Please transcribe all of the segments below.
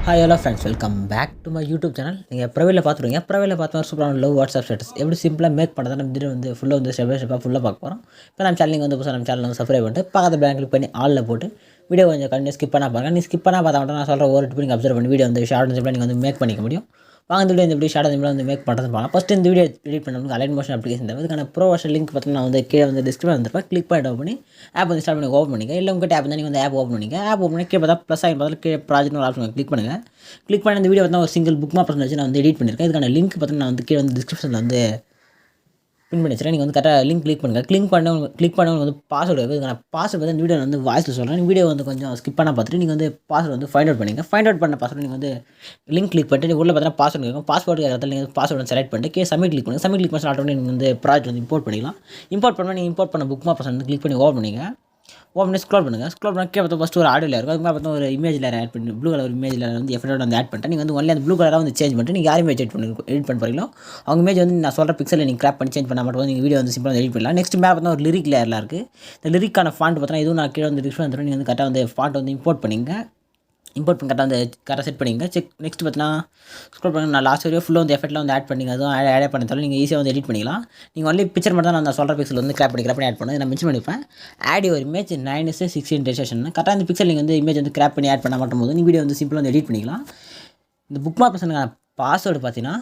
Hi hello friends, welcome back to my YouTube channel. நீங்கள் ப்ரைவேட்டில் பார்த்துருவீங்க. ப்ரைவேட்டில் பார்த்து சூப்பரான லவ் வாட்ஸ்அப் ஸ்டேட்டஸ் எப்படி சிம்பிளாக மேக் பண்ணுறது நம்ம திடீர் வந்து ஃபுல்லாக வந்து ஸ்டெப் பை ஸ்டெப்பாக ஃபுல்லாக பார்க்க போகிறோம். இப்போ நம்ம சேனல் வந்து புதுசாக நம்ம சேனல் வந்து சப்ஸ்கிரைப் பண்ணிட்டு பக்கத்தில் பேங்க் கிளிக் பண்ணி ஆலில் போட்டு வீடியோ கொஞ்சம் கண்டினியூ ஸ்கிப் பண்ணால் பாருங்கள். நீ ஸ்கிப் பண்ணால் பார்த்தா மட்டும் நான் சொல்கிற ஒரு டிப் நீங்கள் அப்சர்வ் பண்ணி வீடியோ வந்து ஷார்ட் சிம்பிளாக நீங்கள் வந்து மேக் பண்ணிக்க முடியும். வாங்க இந்த வீடியோ இந்த ஷார்ட் சிம்பிளாக வந்து மேக் பண்ணுறது பார்க்கலாம். ஃபஸ்ட்டு இந்த வீடியோ எடிட் பண்ணணும் அலைட் மோஷன் அப்ளிகேஷன் தேவை. இதுக்கான ப்ரோ வெர்ஷன் லிங்க் பார்த்தீங்கன்னா நான் வந்து கீழே வந்து டிஸ்கிரிப்ஷன் வந்துருப்பேன். கிளிக் பண்ணி ஓப்பன் பண்ணி ஆப் வந்து ஸ்டார்ட் பண்ணி ஓப்பன் பண்ணிங்க. இல்லை உங்கள் ஆப் வந்து நீங்கள் வந்து ஆப் ஓப்பன் பண்ணிங்க. ஆப் ஓப்பன் பண்ணி கீழே பார்த்தா ப்ளஸ் ஆகி பார்த்தா கீழே ப்ராஜெக்ட் ஒரு ஆப்ஷன் கிளிக் பண்ணுங்கள். கிளிக் பண்ணி இந்த வீடியோ பார்த்தா ஒரு சிங்கிள் புக் மார்க் வச்சு நான் வந்து எடிட் பண்ணியிருக்கேன். இதுக்கான லிங்க் பார்த்தீங்கன்னா நான் வந்து கீழே வந்து டிஸ்கிரிப்ஷனில் வந்து பின் பண்ணி வச்சுருக்கேன். நீங்கள் வந்து கரெக்டாக லிங்க் கிளிக் பண்ணுங்கள். கிளிக் பண்ண வந்து பாஸ்வேர்டு இருக்குது. இதுக்கான பாஸ்வேர்டு வந்து இந்த வீடியோ வந்து வாய்ஸில் சொல்கிறேன். வீடியோ வந்து கொஞ்சம் ஸ்கிப் பண்ணால் பார்த்துட்டு நீங்கள் வந்து பாஸ்வேர்டு வந்து ஃபைண்ட் அவுட் பண்ணிங்க. ஃபைண்ட் அவுட் பண்ண பாஸ்வேர்டு நீங்கள் வந்து லிங்க் கிளிக் பண்ணிட்டு உள்ள பார்த்தீங்கன்னா பாஸ்வேர்டு கேட்கும். பாஸ்வேர்டு இடத்துல நீங்கள் பாஸ்வேர்டு செலக்ட் பண்ணிட்டு செமிட் கிளிக் பண்ணுங்கள். செமிட் கிளிக் பண்ணி ஆட்டோமேட்டிக் நீங்கள் வந்து ப்ராஜெக்ட் வந்து இம்போர்ட் பண்ணிக்கலாம். இம்போர்ட் பண்ணால் நீங்கள் இம்போர்ட் பண்ண புக் மார்க் வந்து கிளிக் பண்ணி ஓப்பன் பண்ணிங்க. ஓப்பன் பண்ணி ஸ்க்ரோல் பண்ணுங்கள். ஸ்க்ரோல் பண்ணி கீழே பார்த்தா ஃபஸ்ட்டு ஒரு ஆடியோ இருக்கும். அதுக்கு பார்த்தா ஒரு இமேஜ் லேயர் ஆட் பண்ணி ப்ளூ கலர் இமேஜ் லேயர் வந்து எஃபெக்டோட வந்து ஆட் பண்ணிட்டு நீங்கள் வந்து ஒன்லி அந்த ப்ளூ கலராக வந்து சேஞ்ச் பண்ணிட்டு நீங்கள் யார் இமேஜ் எடிட் பண்ண போகிறீங்களோ அவங்க இமேஜ் வந்து நான் சொல்கிற பிக்சலில் நீங்கள் கிராப் பண்ணி சேஞ்ச் பண்ணால் மட்டும் நீங்கள் வீடியோ வந்து சிம்பிளாக எடிட் பண்ணலாம். நெக்ஸ்ட் மேலே பார்த்தா ஒரு லிரிக் லேயரில் இருக்குது. இந்த லிரிக்கான ஃபாண்ட் பார்த்தா இதுவும் நான் கீழே வந்து டிஸ்பிளே நீங்கள் வந்து கரெக்டாக வந்து ஃபாண்ட் வந்து இம்போர்ட் பண்ணிங்க. இம்போர்ட் பண்ணி கரெக்டாக வந்து கரெக்டாக செட் பண்ணிங்க. நெக்ஸ்ட் பார்த்தீங்கன்னா ஸ்க்ரோல் பண்ணி நான் லாஸ்ட் வரையும் ஃபுல்லாக வந்து எஃபெக்ட்லாம் வந்து ஆட் பண்ணிங்க. அதுவும் ஆட் பண்ணதாலும் நீங்கள் ஈஸியாக வந்து எடிட் பண்ணிக்கலாம். நீங்கள் ஒன்லி பிக்சர் மட்டும் தான் நான் சொல்கிற பிக்சல் வந்து கிராப் பண்ணி ஆட் பண்ணி நான் மென்ஷன் பண்ணிப்பேன். ஆட் ஒரு இமேஜ் 9:16 ரெஜிஸ்ட்ரேஷன் கரெக்டாக இந்த பிக்சல் நீங்கள் வந்து இமேஜ் வந்து கிராப் பண்ணி ஆட் பண்ண மாட்டும் போது நீங்கள் வீடியோ வந்து சிம்பிளாக வந்து எடிட் பண்ணிக்கலாம். இந்த புக் மார்க் பர்சனுக்கான பாஸ்வேர்டு பார்த்தீங்கன்னா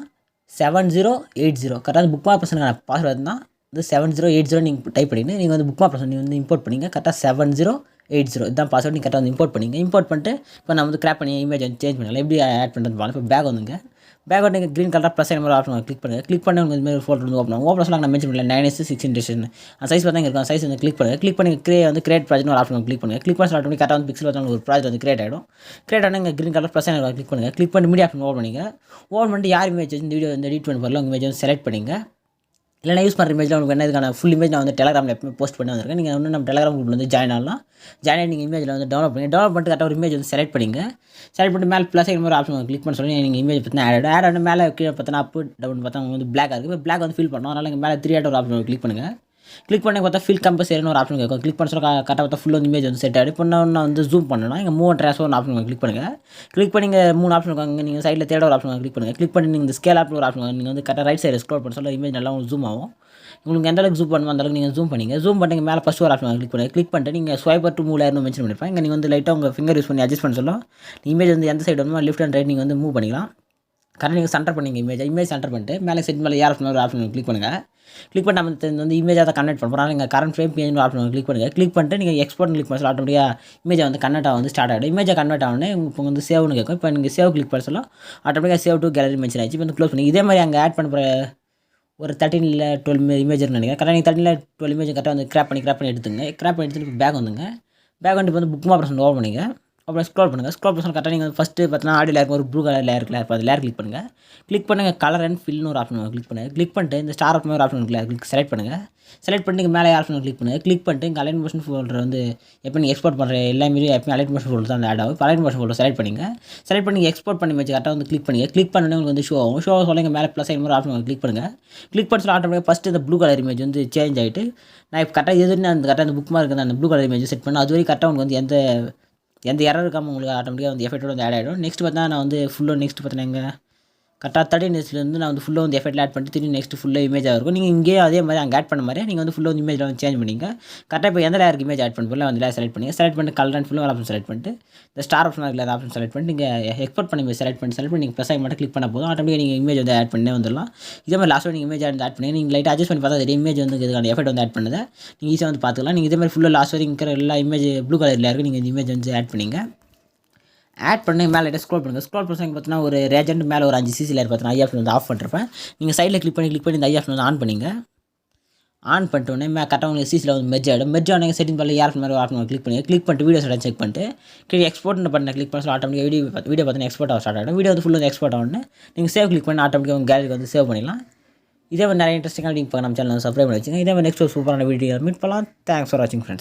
7080 கரெக்டாக அந்த புக் மார்க் பர்சனுக்கான பாஸ்வேர்டு தான் வந்து 7080 நீங்கள் டைப் பண்ணிட்டு நீங்கள் வந்து புக் மார்க் பர்சன் நீங்கள் வந்து இம்போர்ட் பண்ணிங்க. கரெக்டாக 7080 இதுதான் பாஸ்வேர்டு நீங்கள் கரெக்டாக வந்து இம்போர்ட் பண்ணிங்க. இம்போர்ட் பண்ணிட்டு இப்போ நான் வந்து கிராப் பண்ணி இமேஜ் வந்து சேஞ்ச் பண்ணலாம். எப்படி ஆட் பண்ணுறது பாருங்கள். இப்போ பேக் வந்துங்க. பேக் வந்து நீங்கள் க்ரீன் கலராக ப்ளஸ் மாதிரி ஆப்ஷன் கிளிக் பண்ணுங்கள். கிளிக் பண்ணி உங்களுக்கு இதுமாதிரி ஃபோல்டர் வந்து ஓப்பன் ஆகும். ஓப்பன் சொல்லலாம் நான் மென்ஷன் பண்ணல 9:16 ரெஜிஸ்ட்ரேஷன் அந்த சைஸ் பார்த்தா இருக்கும். சைஸ் வந்து கிளிக் பண்ணுங்கள். கிளிக் பண்ணி கிரியேட் ப்ராஜெக்ட் ஒரு ஆப்ஷன் கிளிக் பண்ணுங்கள். கிளிக் பண்ணி ஆட்டோமேட்டிக் கரெக்டாக வந்து பிக்சல் பார்த்தா ஒரு ப்ராஜெக்ட் வந்து கிரியேட் ஆகிடும். கிரியேட் ஆனால் இங்கே க்ரீன் கலர் ப்ளஸ் கிளிக் பண்ணுங்கள். கிளிக் பண்ணி மீடியா ஆப்ஷன் ஓப்பன் பண்ணிங்க. ஓப்பன் பண்ணிட்டு யார் இமேஜ் வந்து வீடியோ வந்து எடிட் பண்ண போகிறோம் உங்கள் இமேஜ் வந்து செலக்ட் பண்ணிங்க. இல்லைனா யூஸ் பண்ணுற இமேஜில் உங்களுக்கு என்ன இதுக்கான ஃபுல் இமேஜ் நான் வந்து டெலகிராமில் எப்பவுமே போஸ்ட் பண்ணி வந்திருக்கேன். நீங்கள் வந்து நம்ம டெலகிராம் குரூப்பில் வந்து ஜாயின் ஆகலாம். ஜாயின் ஆகி நீங்கள் இமேஜில் வந்து டெவலப் பண்ணிட்டு கரெக்டாக ஒரு இமேஜ் வந்து செலக்ட் பண்ணிங்க. செலக்ட் பண்ணிட்டு மேலே ப்ளஸ் மாதிரி ஆப்ஷன் கிளிக் பண்ண சொல்லி நீங்கள் இமேஜ் பற்றினா ஆட் ஆட் மேலே கீழே பார்த்தா அப் டவுன் பார்த்தா உங்களுக்கு வந்து பிளாக் இருக்குது. இப்போ பிளாக் வந்து ஃபில் பண்ணணும். அதனால் இங்கே மேலே 3 ஒரு ஆப்ஷன் கிளிக் பண்ணுங்கள். கிளிக் பண்ணி பார்த்தா ஃபில் கம்பல்சரின்னு ஒரு ஆப்ஷன் கேட்கும். கிளிக் பண்ண சொல்ல கரெக்டாக பார்த்தா ஃபுல் வந்து இமேஜ் வந்து செட் ஆகிடும். இப்போ நான் வந்து ஜூம் பண்ணணும். இங்கே மூவ் ட்ரான்ஸ்ஃபர் ஒரு ஆப்ஷன் கிளிக் பண்ணுங்கள். கிளிக் பண்ணி இங்கே 3 ஆப்ஷன் இருக்காங்க. நீங்கள் சைடில் தேர்ட் ஒரு ஆப்ஷன் கிளிக் பண்ணுங்கள். கிளிக் பண்ணி நீங்கள் இந்த ஸ்கேல் ஆப்னு ஒரு ஆப்ஷன் நீங்கள் வந்து கரெக்டாக ரைட் சைடு ஸ்க்ரோல் பண்ண சொல்ல இமேஜ் நல்லா உங்களுக்கு ஜூம் ஆகும். உங்களுக்கு எந்த அளவுக்கு ஜூம் பண்ணுமோ அந்தளவுக்கு நீங்கள் ஜூம் பண்ணிங்க. ஜூம் பண்ணிட்டு மேலே ஃபஸ்ட் ஒரு ஆப்ஷன் கிளிக் பண்ணுங்கள். கிளிக் பண்ணிட்டு நீங்கள் ஸ்வைப்பர் டு மூவ் லேயர்னு மென்ஷன் பண்ணியிருப்பேன். இங்கே நீங்கள் வந்து லைட்டாக உங்கள் ஃபிங்கர் யூஸ் பண்ணி அட்ஜஸ்ட் பண்ண சொல்லும். இமேஜ் வந்து எந்த சைடு வேணுமோ லெஃப்ட் அண்ட் ரைட் நீங்கள் வந்து மூவ் பண்ணிக்கலாம். கரெக்டாக நீங்கள் சென்டர் பண்ணிங்க. இமேஜ் சென்டர் பண்ணிட்டு மேலே செட் மேலே ஏர் ஒரு ஆப்ஷன் கிளிக் பண்ணுங்கள். கிளிக் பண்ணி நம்ம வந்து இமேஜாக தான் கன்வெர்ட் பண்ண போகிறோம். நீங்கள் current frame page option click பண்ணுங்கள். கிளிக் பண்ணிட்டு நீங்கள் எக்ஸ்போர்ட் கிளிக் பண்ண சொல்ல ஆட்டோமேட்டிக்காக இமேஜை வந்து கன்வெர்ட் வந்து ஸ்டார்ட் ஆகிடும். இமேஜை கன்வெர்ட் ஆகணுன்னே இப்போ வந்து சேவ்னு கேட்கும். இப்போ நீங்கள் சேவ் கிளிக் பண்ண சொல்ல ஆட்டோமேட்டிக்காக சேவ் டு கேலரி மென்ஷன் ஆகிடுச்சு. இப்போ வந்து க்ளோஸ் பண்ணி இதே மாதிரி அங்கே ஆட் பண்ண போகிற ஒரு 13 இல்லை 12 இமேஜ் நினைக்கிறேன். கரெக்டாக நீங்கள் 13 இல்லை 12 இமேஜ் கரெக்டாக வந்து கிராப் பண்ணி எடுத்துங்க. கிராப் பண்ணி எடுத்துட்டு பேக் வந்துங்க. பேக் வந்து இப்போ வந்து புக் மார்க் பர்சன் ஓப்பன் பண்ணிங்க. அப்புறம் ஸ்க்ரோல் பண்ணுங்கள். ஸ்க்ரோல் பண்ண கரெக்டாக நீங்கள் ஃபஸ்ட்டு பார்த்தீங்கன்னா ஆடியோ லேயர் ஒரு ப்ளூ கலர் லேயர் இருக்குல்ல. இப்போ அது லேயர் கிளிக் பண்ணுங்கள். கிளிக் பண்ணுங்கள் கலர் அண்ட் ஃபில்னு ஒரு ஆப்ஷன் கிளிக் பண்ணுங்கள். கிளிக் பண்ணிட்டு இந்த ஸ்டார் ஆப்ஷன் ஒரு ஆப்ஷன் கிளிக் செலக்ட் பண்ணுங்கள். செலக்ட் பண்ணிட்டு இங்கே மேலே ஆப்ஷன் கிளிக் பண்ணுங்கள். கிளிக் பண்ணிட்டு இங்கே அலைட் மோஷன் ஃபோல்டர் வந்து எப்போ நீங்கள் எக்ஸ்போர்ட் பண்ணுற எல்லாமே எப்போ அலைட் மோஷன் ஃபோல்டர் தான் ஆட் ஆகும். இப்போ அலைட் மோஷன் ஃபோல்டர் செலக்ட் பண்ணிங்க. செலக்ட் பண்ணி எக்ஸ்போர்ட் பண்ணி வச்சு கரெக்டாக வந்து கிளிக் பண்ணுங்கள். கிளிக் பண்ணி உங்களுக்கு வந்து ஷோ ஆகும். ஷோ சொல்ல இங்கே மேலே ப்ளஸ் ஒரு ஆப்ஷன் கிளிக் பண்ணுங்கள். கிளிக் பண்ணி சொல்ல ஆட்டோமேட்டிக்காக ஃபஸ்ட்டு இந்த ப்ளூ கலர் இமேஜ் வந்து சேஞ்ச் ஆகிட்டு நான் இப்போ கரெக்டாக எதுன்னு அந்த கரெக்டாக அந்த புக் மார்க் அந்த ப்ளூ கலர் இமேஜ் செட் பண்ணி அது வரைக்கும் கரெக்டாக உங்களுக்கு வந்து எந்த எரர் இருக்காமல் உங்களுக்கு ஆட்டோமேட்டிக்காக வந்து எஃபெக்ட்டோட வந்து ஆட் ஆகிடும். நெக்ஸ்ட் பார்த்தா நான் வந்து ஃபுல்லாக நெக்ஸ்ட் பார்த்தீங்கன்னா எங்கே கரெக்டாக 13 இன்ச்லேருந்து நான் வந்து ஃபுல்லாக வந்து எஃபெக்ட் ஆட் பண்ணிட்டு திரும்பி நெக்ஸ்ட் ஃபுல்லாக இமேஜாக இருக்கும். நீங்கள் இங்கே அதே மாதிரி அங்கே ஆட் பண்ண மாதிரி நீங்கள் வந்து ஃபுல்லாக வந்து இமேஜில் வந்து சேஞ்ச் பண்ணிங்க. கரெக்டாக இப்போ எந்த லேயருக்கு இமேஜ் ஆட் பண்ண போகிறோம் அந்த லேயர் செலக்ட் பண்ணி கலர் அண்ட் ஃபுல்லாக ஆப்ஷன் செலக்ட் பண்ணிட்டு இந்த ஸ்டார் ஆப்ஷன் அதில் ஆப்ஷன் செலக்ட் பண்ணிட்டு நீங்கள் எக்ஸ்போர்ட் பண்ணி செலக்ட் பண்ணி நீங்கள் ப்ளஸ் ஆகி மட்டும் கிளிக் பண்ண போதும் ஆட்டோமேட்டிக்காக நீங்கள் இமேஜ் வந்து ஆட் பண்ணி வந்துடலாம். இதே மாதிரி லாஸ்ட் நீங்கள் இமேஜ் ஆட் பண்ணி நீங்கள் லைட்டாக அட்ஜஸ்ட் பண்ணி பார்த்தா இமேஜ் வந்து இதுக்கான எஃபெக்ட் வந்து ஆட் பண்ணுது நீங்கள் ஈஸியாக வந்து பார்த்துக்கலாம். நீங்கள் இதே மாதிரி ஃபுல்லாக லாஸ்ட் வரைக்கும் இருக்கிற எல்லா இமேஜ் ப்ளூ கலர் லேயருக்கு நீங்கள் இந்த இமேஜ் வந்து ஆட் பண்ணிங்க. ஆட் பண்ணி மேலே ஸ்க்ரோல் பண்ணுங்கள். ஸ்க்ரோல் பண்ணி பார்த்தீங்கன்னா ஒரு ரேஜெண்ட் மேலே ஒரு 5 சிசி லேயர் பார்த்தீங்கன்னா ஐ ஆப்ஷன் வந்து ஆஃப் பண்ணிருப்பேன். நீங்கள் சைடில் கிளிக் பண்ணி இந்த ஐ ஆப்ஷன் வந்து ஆன் பண்ணிங்க. ஆன் பண்ணிட்டோன்னே கரெக்டாக உங்களுக்கு சிசியில் வந்து மெர்ஜ் ஆகிடும். மெர்ஜ் ஆனால் செட்டிங் பண்ணி ஏர் மாதிரி ஆப்ஷன் கிளிக் பண்ணிட்டு வீடியோ செட் செக் பண்ணிட்டு கீழே எக்ஸ்போர்ட் பண்ண கிளிக் பண்ணி ஆட்டோமேட்டிக்காக வீடியோ பார்த்தீங்கன்னா எக்ஸ்போர்ட் ஆக ஸ்டார்ட் ஆகிடும். வீடியோ வந்து ஃபுல்லாக வந்து எக்ஸ்போர்ட் ஆகணுன்னு நீங்கள் சேவ் கிளிக் பண்ணி ஆட்டோமேட்டிக்காக உங்கள் கேலரிக்கு வந்து சேவ் பண்ணிடலாம். இதே மாதிரி நிறைய இன்ட்ரெஸ்டிங்காக நீங்கள் நம்ம சேனல் வந்து சப்ஸ்கிரைப் பண்ணி வச்சுங்க. இதே மாதிரி நெக்ஸ்ட் ஒரு சூப்பரான வீடியோ மீட் பண்ணலாம். தேங்க்ஸ் ஃபார் வாட்சிங் ஃப்ரெண்ட்ஸ்.